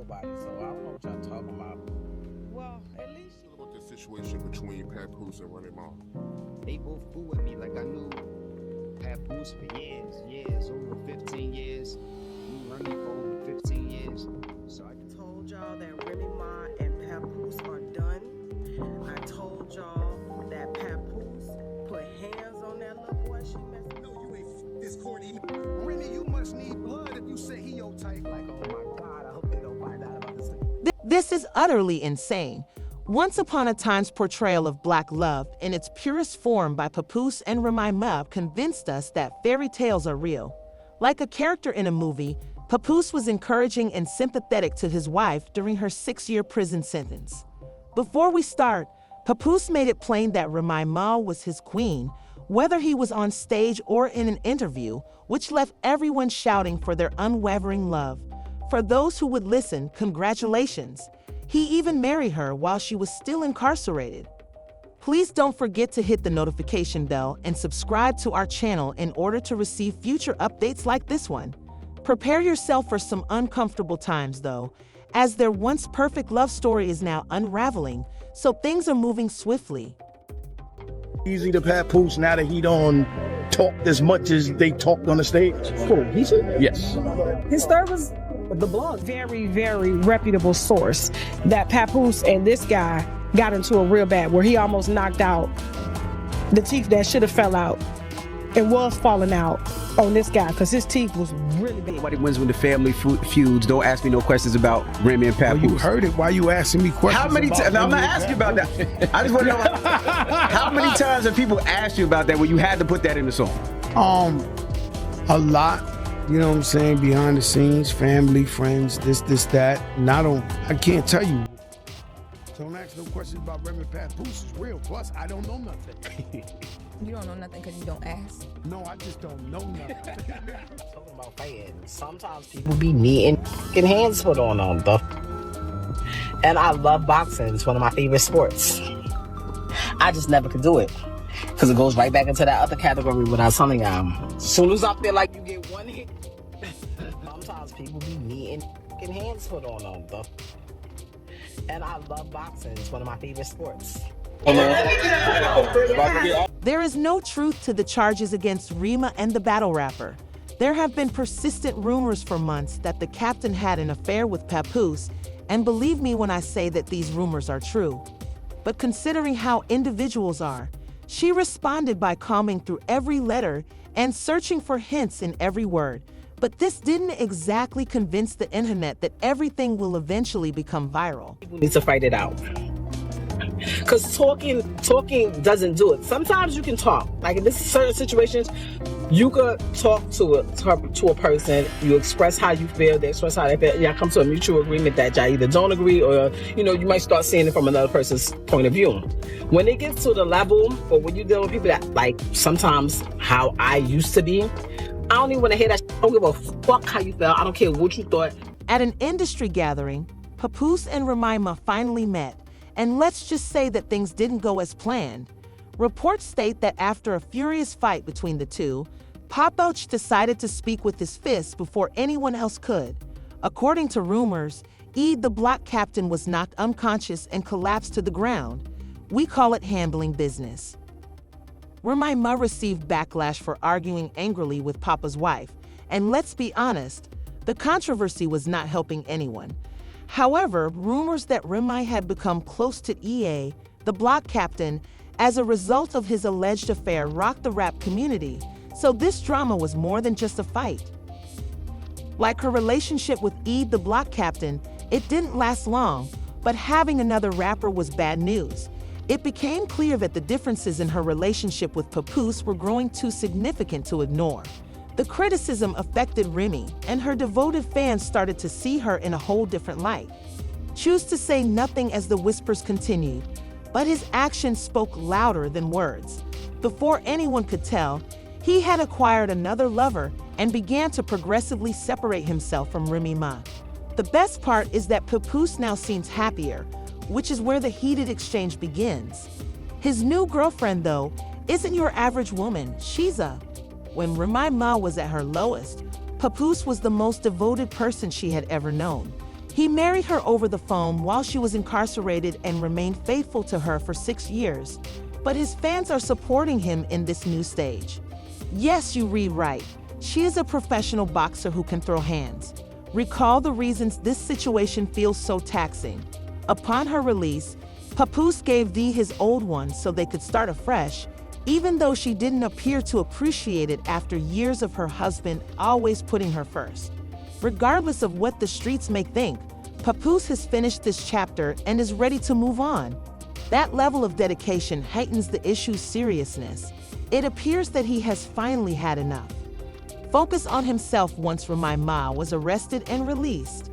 nobody, so I don't know what y'all talking about. Well, at least What about the situation between Papoose and Remy Ma? They both cool with me. Like I knew Papoose for years, over 15 years. Knew Remy for over 15 years. So I told y'all that Remy Ma and Papoose are done. I told y'all that Papoose put hands on that little boy she messed. No, you ain't this corny. Remy, you must need blood if you say he your type. Like, oh my God, I hope they don't find out about this. This is utterly insane. Once Upon a Time's portrayal of Black love in its purest form by Papoose and Remy Ma convinced us that fairy tales are real. Like a character in a movie, Papoose was encouraging and sympathetic to his wife during her 6-year prison sentence. Before we start, Papoose made it plain that Remy Ma was his queen, whether he was on stage or in an interview, which left everyone shouting for their unwavering love. For those who would listen, congratulations. He even married her while she was still incarcerated. Please don't forget to hit the notification bell and subscribe to our channel in order to receive future updates like this one. Prepare yourself for some uncomfortable times though, as their once perfect love story is now unraveling, so things are moving swiftly. Easy to Papoose now that he don't talk as much as they talked on the stage. Cool, he said? Yes. His third was the blog. Very reputable source that Papoose and this guy got into a real bad where he almost knocked out the teeth that should have fell out and was falling out on this guy because his teeth was really bad. Nobody wins when the family feuds. Don't ask me no questions about Remy and Papoose. Well, you heard it. Why you asking me questions? How many times? I'm not asking you about that. I just want to know how many times have people asked you about that when you had to put that in the song? A lot. You know what I'm saying? Behind the scenes, family, friends, this, that. And I can't tell you. So don't ask no questions about Remy Papoose. It's real. Plus, I don't know nothing. You don't know nothing because you don't ask? No, I just don't know nothing. Talking about fighting. Sometimes people be needing getting hands put on them, though. And I love boxing. It's one of my favorite sports. I just never could do it. Because it goes right back into that other category when I was telling you. As soon as I feel like you get one hit, sometimes people be needing getting hands put on them, though. And I love boxing. It's one of my favorite sports. There is no truth to the charges against Remy and the battle rapper. There have been persistent rumors for months that the captain had an affair with Papoose, and believe me when I say that these rumors are true. But considering how individuals are, she responded by combing through every letter and searching for hints in every word. But this didn't exactly convince the internet that everything will eventually become viral. People need to fight it out. Because talking doesn't do it. Sometimes you can talk. Like in this certain situations, you could talk to a person, you express how you feel, they express how they feel, y'all come to a mutual agreement that y'all either don't agree or, you might start seeing it from another person's point of view. When it gets to the level, or when you deal with people that, like, sometimes how I used to be, I don't even want to hear that. I don't give a fuck how you felt. I don't care what you thought. At an industry gathering, Papoose and Remy Ma finally met, and let's just say that things didn't go as planned. Reports state that after a furious fight between the two, Papoose decided to speak with his fists before anyone else could. According to rumors, the Black captain was knocked unconscious and collapsed to the ground. We call it handling business. Remy Ma received backlash for arguing angrily with Papa's wife, and let's be honest, the controversy was not helping anyone. However, rumors that Remy had become close to the Black captain, as a result of his alleged affair rocked the rap community, so this drama was more than just a fight. Like her relationship with the Black captain, it didn't last long, but having another rapper was bad news. It became clear that the differences in her relationship with Papoose were growing too significant to ignore. The criticism affected Remy, and her devoted fans started to see her in a whole different light. Choose to say nothing as the whispers continued, but his actions spoke louder than words. Before anyone could tell, he had acquired another lover and began to progressively separate himself from Remy Ma. The best part is that Papoose now seems happier, which is where the heated exchange begins. His new girlfriend, though, isn't your average woman. She's a... When Remy Ma was at her lowest, Papoose was the most devoted person she had ever known. He married her over the phone while she was incarcerated and remained faithful to her for 6 years. But his fans are supporting him in this new stage. Yes, you read right. She is a professional boxer who can throw hands. Recall the reasons this situation feels so taxing. Upon her release, Papoose gave Dee his old one so they could start afresh, even though she didn't appear to appreciate it after years of her husband always putting her first. Regardless of what the streets may think, Papoose has finished this chapter and is ready to move on. That level of dedication heightens the issue's seriousness. It appears that he has finally had enough. Focus on himself once Remy Ma was arrested and released.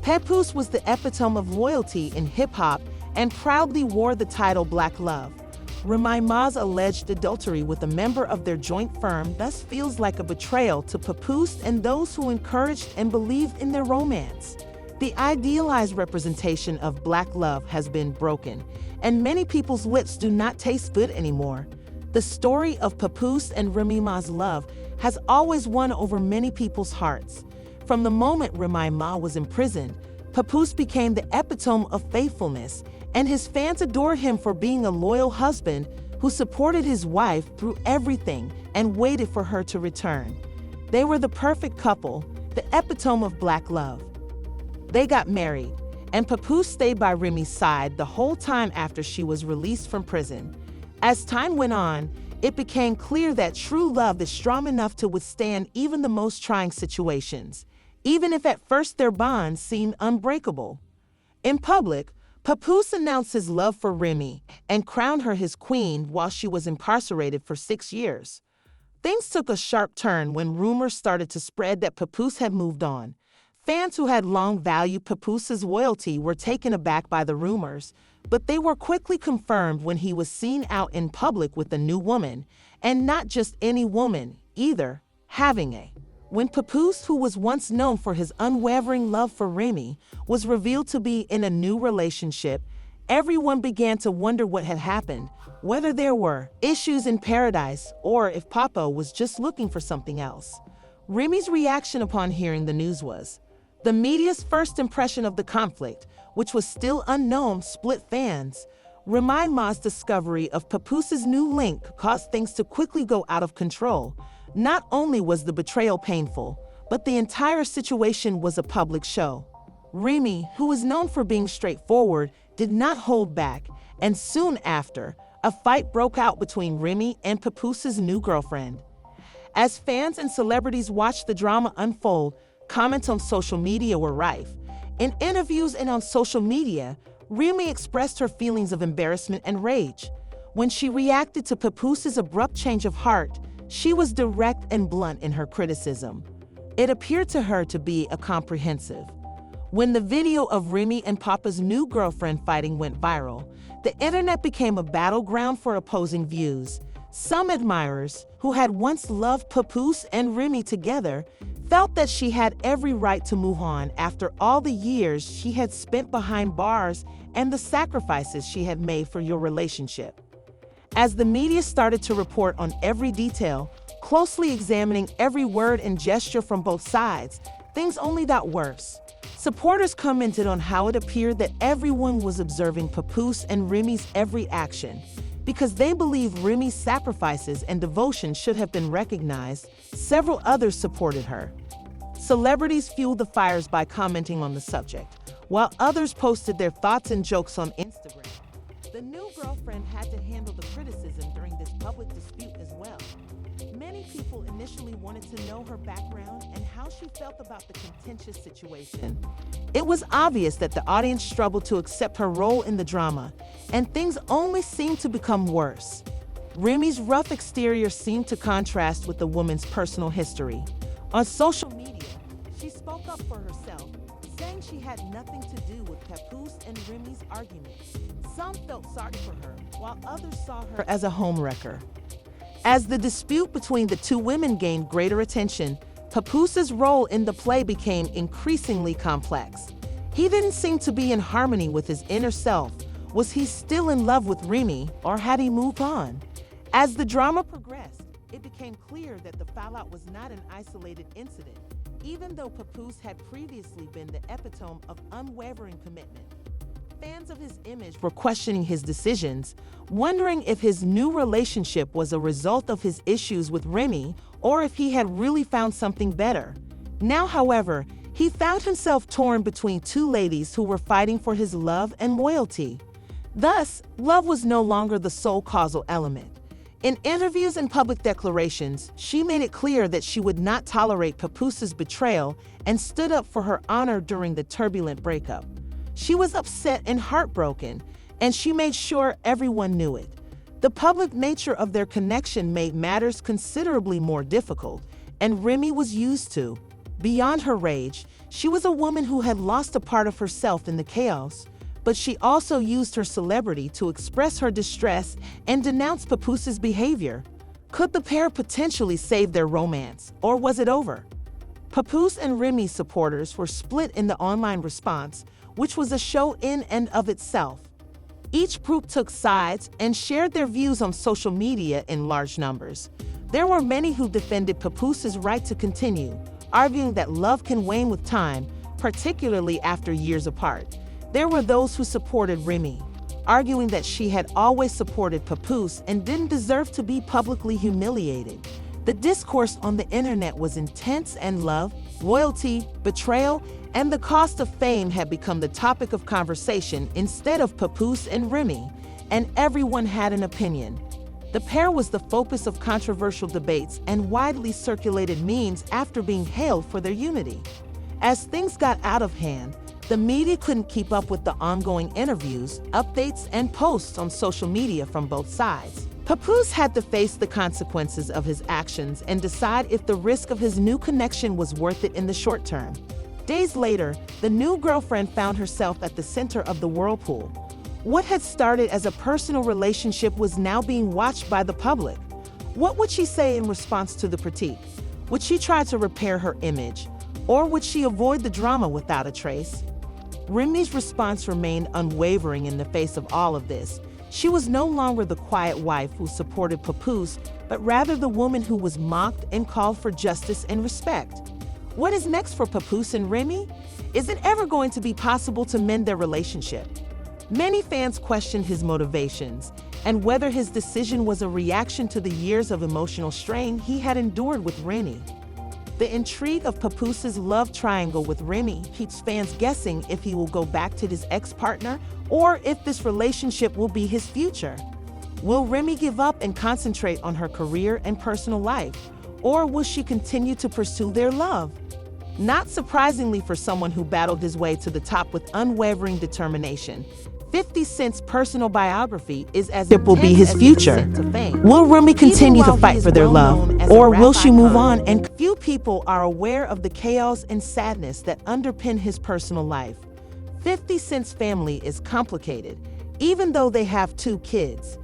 Papoose was the epitome of loyalty in hip-hop and proudly wore the title Black Love. Remy Ma's alleged adultery with a member of their joint firm thus feels like a betrayal to Papoose and those who encouraged and believed in their romance. The idealized representation of Black love has been broken, and many people's lips do not taste good anymore. The story of Papoose and Remy Ma's love has always won over many people's hearts. From the moment Remy Ma was imprisoned, Papoose became the epitome of faithfulness, and his fans adore him for being a loyal husband who supported his wife through everything and waited for her to return. They were the perfect couple, the epitome of Black love. They got married, and Papoose stayed by Remy's side the whole time after she was released from prison. As time went on, it became clear that true love is strong enough to withstand even the most trying situations, even if at first their bond seemed unbreakable. In public, Papoose announced his love for Remy and crowned her his queen while she was incarcerated for 6 years. Things took a sharp turn when rumors started to spread that Papoose had moved on. Fans who had long valued Papoose's loyalty were taken aback by the rumors, but they were quickly confirmed when he was seen out in public with a new woman, and not just any woman either, having a. When Papoose, who was once known for his unwavering love for Remy, was revealed to be in a new relationship, everyone began to wonder what had happened, whether there were issues in paradise or if Papa was just looking for something else. Remy's reaction upon hearing the news was, the media's first impression of the conflict, which was still unknown, split fans. Remy Ma's discovery of Papoose's new link caused things to quickly go out of control. Not only was the betrayal painful, but the entire situation was a public show. Remy, who was known for being straightforward, did not hold back, and soon after, a fight broke out between Remy and Papoose's new girlfriend. As fans and celebrities watched the drama unfold, comments on social media were rife. In interviews and on social media, Remy expressed her feelings of embarrassment and rage. When she reacted to Papoose's abrupt change of heart, she was direct and blunt in her criticism. It appeared to her to be a comprehensive. When the video of Remy and Papa's new girlfriend fighting went viral, the internet became a battleground for opposing views. Some admirers, who had once loved Papoose and Remy together, felt that she had every right to move on after all the years she had spent behind bars and the sacrifices she had made for your relationship. As the media started to report on every detail, closely examining every word and gesture from both sides, things only got worse. Supporters commented on how it appeared that everyone was observing Papoose and Remy's every action. Because they believed Remy's sacrifices and devotion should have been recognized, several others supported her. Celebrities fueled the fires by commenting on the subject, while others posted their thoughts and jokes on Instagram. The new girlfriend had to handle the criticism during this public dispute as well. Many people initially wanted to know her background and how she felt about the contentious situation. It was obvious that the audience struggled to accept her role in the drama, and things only seemed to become worse. Remy's rough exterior seemed to contrast with the woman's personal history. On social media, she spoke up for herself, saying she had nothing to do with Papoose and Remy's argument. Some felt sorry for her, while others saw her as a homewrecker. As the dispute between the two women gained greater attention, Papoose's role in the play became increasingly complex. He didn't seem to be in harmony with his inner self. Was he still in love with Remy, or had he moved on? As the drama progressed, it became clear that the fallout was not an isolated incident. even though Papoose had previously been the epitome of unwavering commitment. Fans of his image were questioning his decisions, wondering if his new relationship was a result of his issues with Remy or if he had really found something better. Now, however, he found himself torn between two ladies who were fighting for his love and loyalty. Thus, love was no longer the sole causal element. In interviews and public declarations, she made it clear that she would not tolerate Papoose's betrayal and stood up for her honor during the turbulent breakup. She was upset and heartbroken, and she made sure everyone knew it. The public nature of their connection made matters considerably more difficult, and Remy was used to. Beyond her rage, she was a woman who had lost a part of herself in the chaos, but she also used her celebrity to express her distress and denounce Papoose's behavior. Could the pair potentially save their romance, or was it over? Papoose and Remy supporters were split in the online response, which was a show in and of itself. Each group took sides and shared their views on social media in large numbers. There were many who defended Papoose's right to continue, arguing that love can wane with time, particularly after years apart. There were those who supported Remy, arguing that she had always supported Papoose and didn't deserve to be publicly humiliated. The discourse on the internet was intense, and love, loyalty, betrayal, and the cost of fame had become the topic of conversation instead of Papoose and Remy, and everyone had an opinion. The pair was the focus of controversial debates and widely circulated memes after being hailed for their unity. As things got out of hand, the media couldn't keep up with the ongoing interviews, updates, and posts on social media from both sides. Papoose had to face the consequences of his actions and decide if the risk of his new connection was worth it in the short term. Days later, the new girlfriend found herself at the center of the whirlpool. What had started as a personal relationship was now being watched by the public. What would she say in response to the critique? Would she try to repair her image? Or would she avoid the drama without a trace? Remy's response remained unwavering in the face of all of this. She was no longer the quiet wife who supported Papoose, but rather the woman who was mocked and called for justice and respect. What is next for Papoose and Remy? Is it ever going to be possible to mend their relationship? Many fans questioned his motivations and whether his decision was a reaction to the years of emotional strain he had endured with Remy. The intrigue of Papoose's love triangle with Remy keeps fans guessing if he will go back to his ex-partner or if this relationship will be his future. Will Remy give up and concentrate on her career and personal life, or will she continue to pursue their love? Not surprisingly for someone who battled his way to the top with unwavering determination, 50 Cent's personal biography is as it will be his future. Will Remy continue to fight for their love, or will she move on? And few people are aware of the chaos and sadness that underpin his personal life. 50 Cent's family is complicated, even though they have 2 kids.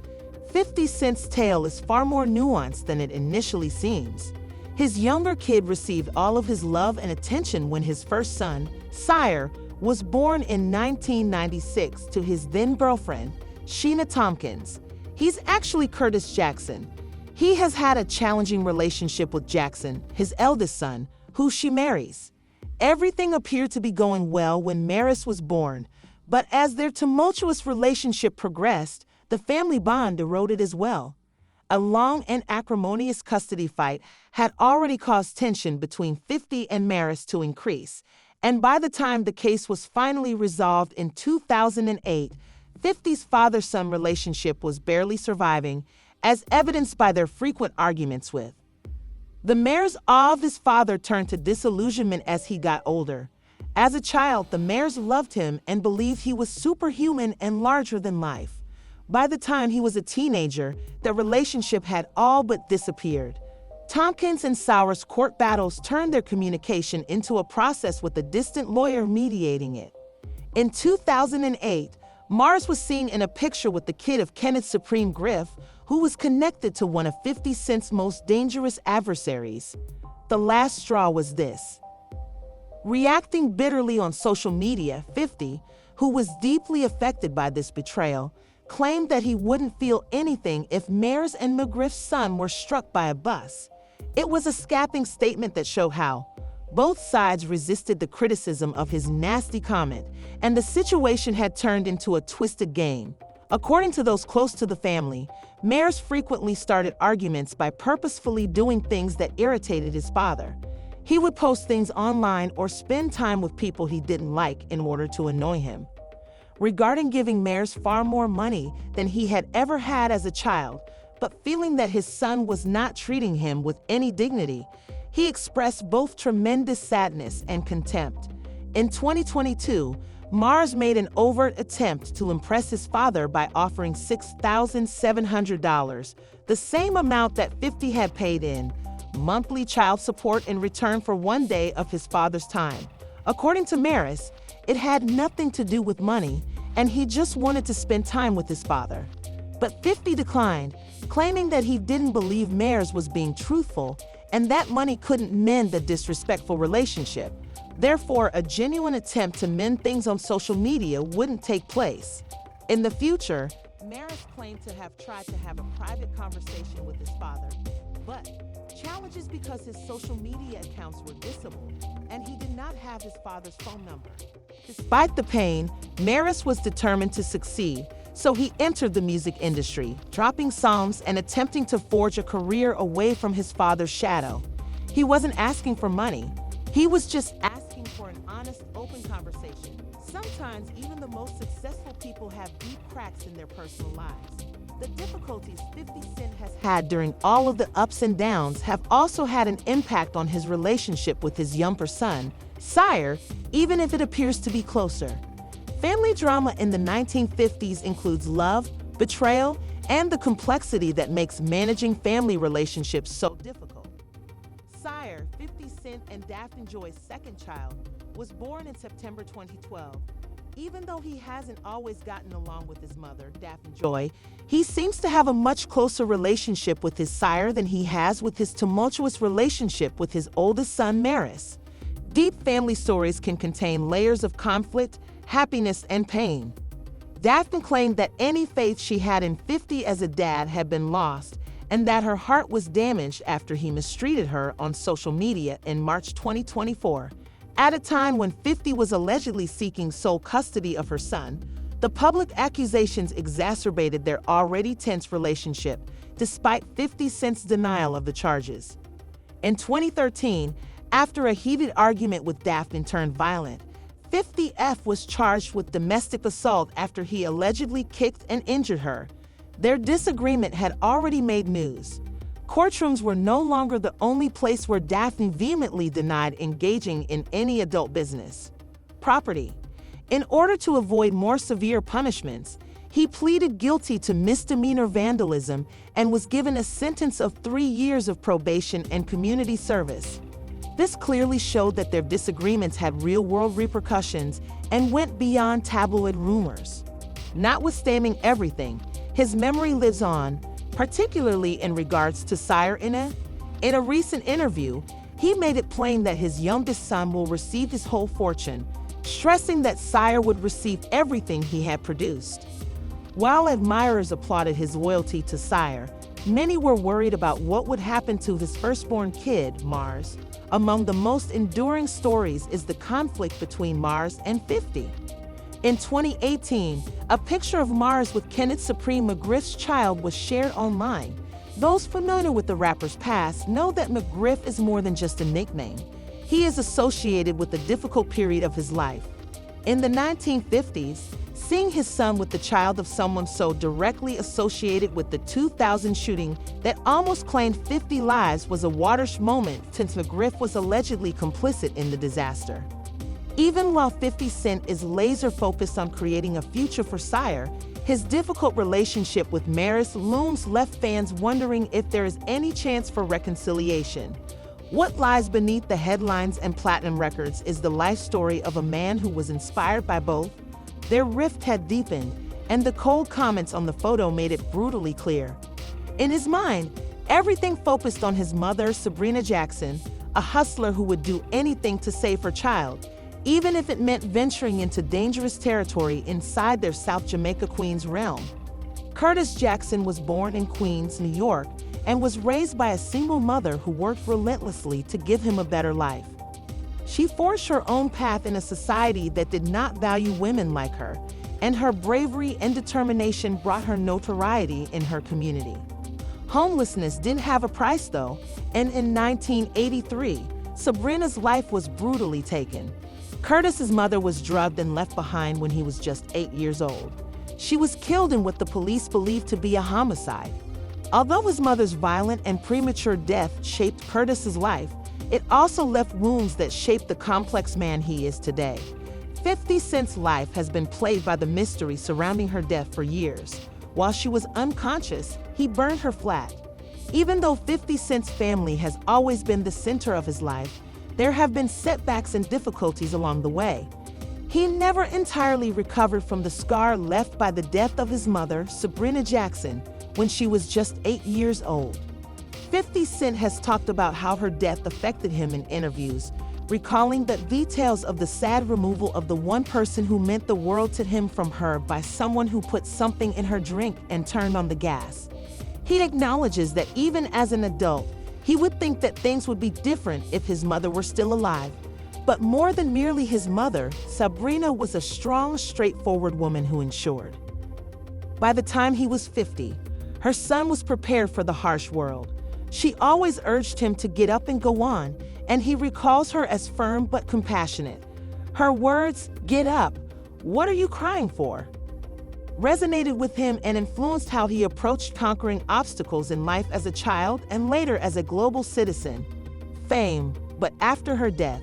50 Cent's tale is far more nuanced than it initially seems. His younger kid received all of his love and attention when his first son, Sire, was born in 1996 to his then-girlfriend, Sheena Tompkins. He's actually Curtis Jackson. He has had a challenging relationship with Jackson, his eldest son, who she marries. Everything appeared to be going well when Maris was born, but as their tumultuous relationship progressed, the family bond eroded as well. A long and acrimonious custody fight had already caused tension between 50 and Maris to increase, and by the time the case was finally resolved in 2008, 50's father-son relationship was barely surviving, as evidenced by their frequent arguments with. The mayor's awe of his father turned to disillusionment as he got older. As a child, the mayors loved him and believed he was superhuman and larger than life. By the time he was a teenager, their relationship had all but disappeared. Tompkins and Sauer's court battles turned their communication into a process with a distant lawyer mediating it. In 2008, Mars was seen in a picture with the kid of Kenneth Supreme Griff, who was connected to one of 50 Cent's most dangerous adversaries. The last straw was this. Reacting bitterly on social media, 50, who was deeply affected by this betrayal, claimed that he wouldn't feel anything if Mares and McGriff's son were struck by a bus. It was a scathing statement that showed how Both sides resisted the criticism of his nasty comment, and the situation had turned into a twisted game. According to those close to the family, Mares frequently started arguments by purposefully doing things that irritated his father. He would post things online or spend time with people he didn't like in order to annoy him. Regarding giving Mares far more money than he had ever had as a child, but feeling that his son was not treating him with any dignity, he expressed both tremendous sadness and contempt. In 2022, Mars made an overt attempt to impress his father by offering $6,700, the same amount that 50 had paid in monthly child support in return for 1 day of his father's time. According to Maris, it had nothing to do with money, and he just wanted to spend time with his father. But 50 declined, claiming that he didn't believe Maris was being truthful and that money couldn't mend the disrespectful relationship. Therefore, a genuine attempt to mend things on social media wouldn't take place. In the future, Maris claimed to have tried to have a private conversation with his father, but challenges because his social media accounts were disabled and he did not have his father's phone number. Despite the pain, Maris was determined to succeed, so he entered the music industry, dropping songs and attempting to forge a career away from his father's shadow. He wasn't asking for money. He was just asking for an honest, open conversation. Sometimes even the most successful people have deep cracks in their personal lives. The difficulties 50 Cent has had during all of the ups and downs have also had an impact on his relationship with his younger son, Sire, even if it appears to be closer. Family drama in the 1950s includes love, betrayal, and the complexity that makes managing family relationships so difficult. Sire, 50 Cent and Daphne Joy's second child, was born in September 2012. Even though he hasn't always gotten along with his mother, Daphne Joy, he seems to have a much closer relationship with his sire than he has with his tumultuous relationship with his oldest son, Maris. Deep family stories can contain layers of conflict, happiness, and pain. Daphne claimed that any faith she had in 50 as a dad had been lost and that her heart was damaged after he mistreated her on social media in March 2024. At a time when 50 was allegedly seeking sole custody of her son, the public accusations exacerbated their already tense relationship, despite 50 Cent's denial of the charges. In 2013, after a heated argument with Daphne turned violent, 50F was charged with domestic assault after he allegedly kicked and injured her. Their disagreement had already made news. Courtrooms were no longer the only place where Daphne vehemently denied engaging in any adult business. Property. In order to avoid more severe punishments, he pleaded guilty to misdemeanor vandalism and was given a sentence of 3 years of probation and community service. This clearly showed that their disagreements had real-world repercussions and went beyond tabloid rumors. Notwithstanding everything, his memory lives on, particularly in regards to Sire Ine. In a recent interview, he made it plain that his youngest son will receive his whole fortune, stressing that Sire would receive everything he had produced. While admirers applauded his loyalty to Sire, many were worried about what would happen to his firstborn kid, Mars. Among the most enduring stories is the conflict between Mars and 50. In 2018, a picture of Mars with Kenneth Supreme McGriff's child was shared online. Those familiar with the rapper's past know that McGriff is more than just a nickname. He is associated with a difficult period of his life. In the 1950s, seeing his son with the child of someone so directly associated with the 2000 shooting that almost claimed 50 lives was a watershed moment since McGriff was allegedly complicit in the disaster. Even while 50 Cent is laser-focused on creating a future for Sire, his difficult relationship with Maris looms left fans wondering if there is any chance for reconciliation. What lies beneath the headlines and platinum records is the life story of a man who was inspired by both. Their rift had deepened, and the cold comments on the photo made it brutally clear. In his mind, everything focused on his mother, Sabrina Jackson, a hustler who would do anything to save her child, even if it meant venturing into dangerous territory inside their South Jamaica Queens realm. Curtis Jackson was born in Queens, New York, and was raised by a single mother who worked relentlessly to give him a better life. She forged her own path in a society that did not value women like her, and her bravery and determination brought her notoriety in her community. Homelessness didn't have a price though, and in 1983, Sabrina's life was brutally taken. Curtis's mother was drugged and left behind when he was just 8 years old. She was killed in what the police believed to be a homicide. Although his mother's violent and premature death shaped Curtis's life, it also left wounds that shaped the complex man he is today. 50 Cent's life has been plagued by the mystery surrounding her death for years. While she was unconscious, he burned her flat. Even though 50 Cent's family has always been the center of his life, there have been setbacks and difficulties along the way. He never entirely recovered from the scar left by the death of his mother, Sabrina Jackson, when she was just 8 years old. 50 Cent has talked about how her death affected him in interviews, recalling the details of the sad removal of the one person who meant the world to him from her by someone who put something in her drink and turned on the gas. He acknowledges that even as an adult, he would think that things would be different if his mother were still alive. But more than merely his mother, Sabrina was a strong, straightforward woman who ensured. By the time he was 50, her son was prepared for the harsh world. She always urged him to get up and go on, and he recalls her as firm but compassionate. Her words, "Get up, what are you crying for?" resonated with him and influenced how he approached conquering obstacles in life as a child and later as a global citizen. Fame, but after her death,